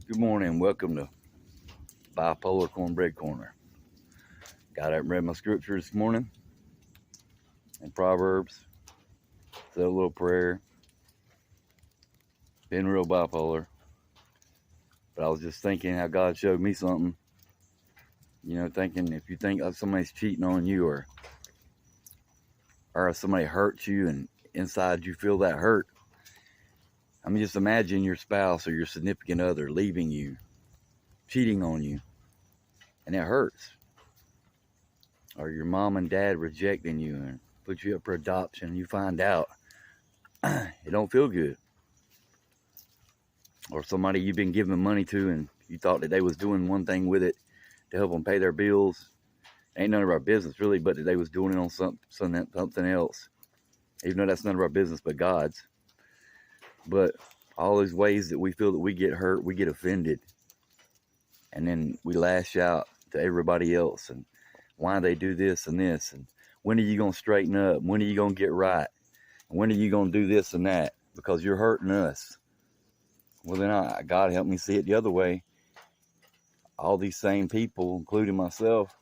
Good morning. Welcome to Bipolar Kornbread Corner. Got up and read my scripture this morning in Proverbs. Said a little prayer. Been real bipolar. But I was just thinking how God showed me something. Thinking if you think somebody's cheating on you or somebody hurts you and inside you feel that hurt. Just imagine your spouse or your significant other leaving you, cheating on you, and it hurts. Or your mom and dad rejecting you and put you up for adoption and you find out it don't feel good. Or somebody you've been giving money to and you thought that they was doing one thing with it to help them pay their bills. Ain't none of our business really, but that they was doing it on something else. Even though that's none of our business but God's. But all those ways that we feel that we get hurt, we get offended. And then we lash out to everybody else and why they do this and this. And when are you going to straighten up? When are you going to get right? When are you going to do this and that? Because you're hurting us. Well, then God helped me see it the other way. All these same people, including myself,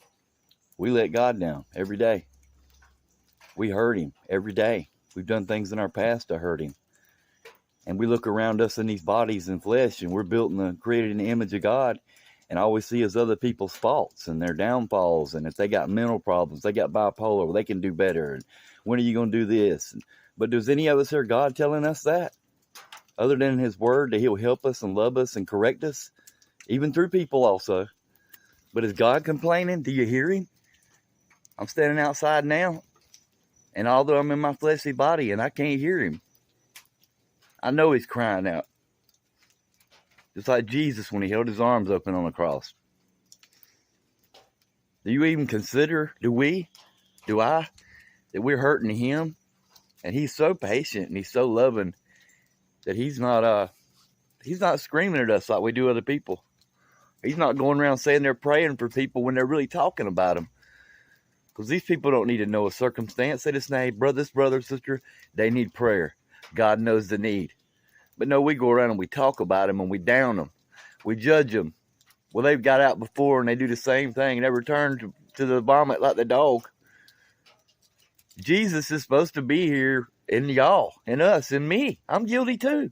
we let God down every day. We hurt him every day. We've done things in our past to hurt him. And we look around us in these bodies and flesh, and we're built created in the image of God, and all we see is other people's faults and their downfalls. And if they got mental problems, they got bipolar, well, they can do better. And when are you going to do this? But does any of us hear God telling us that? Other than his word, that he'll help us and love us and correct us, even through people also. But is God complaining? Do you hear him? I'm standing outside now, and although I'm in my fleshly body and I can't hear him, I know he's crying out. Just like Jesus when he held his arms open on the cross. Do you even consider, do I, that we're hurting him? And he's so patient and he's so loving that he's not screaming at us like we do other people. He's not going around saying they're praying for people when they're really talking about them. Because these people don't need to know a circumstance. They just say, brother, sister, they need prayer. God knows the need. But no, we go around and we talk about them and we down them. We judge them. Well, they've got out before and they do the same thing and they return to the vomit like the dog. Jesus is supposed to be here in y'all, in us, in me. I'm guilty too.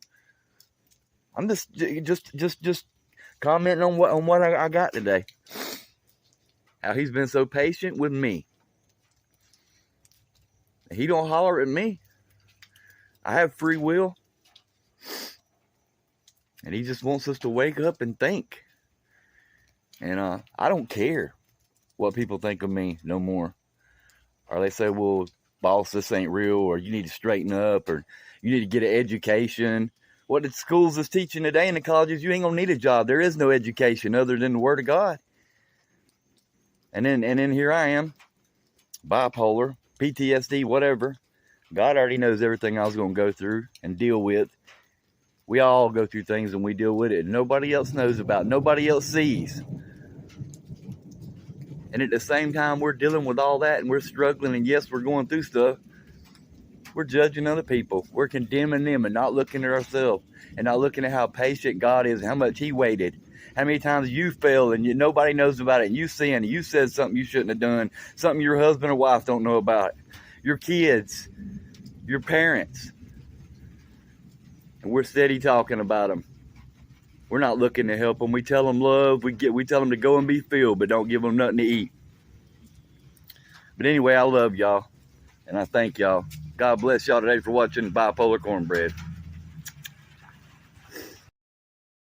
I'm just commenting on what I got today. How he's been so patient with me. He don't holler at me. I have free will. And he just wants us to wake up and think. And I don't care what people think of me no more. Or they say, well, boss, this ain't real. Or you need to straighten up. Or you need to get an education. What the schools is teaching today in the colleges, you ain't going to need a job. There is no education other than the word of God. And then here I am, bipolar, PTSD, whatever. God already knows everything I was going to go through and deal with. We all go through things and we deal with it. Nobody else knows about. Nobody else sees. And at the same time, we're dealing with all that and we're struggling. And yes, we're going through stuff. We're judging other people. We're condemning them and not looking at ourselves. And not looking at how patient God is and how much he waited. How many times you failed and nobody knows about it. And you sinned and you said something you shouldn't have done. Something your husband or wife don't know about. Your kids. Your parents. And we're steady talking about them. We're not looking to help them. We tell them love. We tell them to go and be filled, but don't give them nothing to eat. But anyway, I love y'all. And I thank y'all. God bless y'all today for watching Bipolar Kornbread.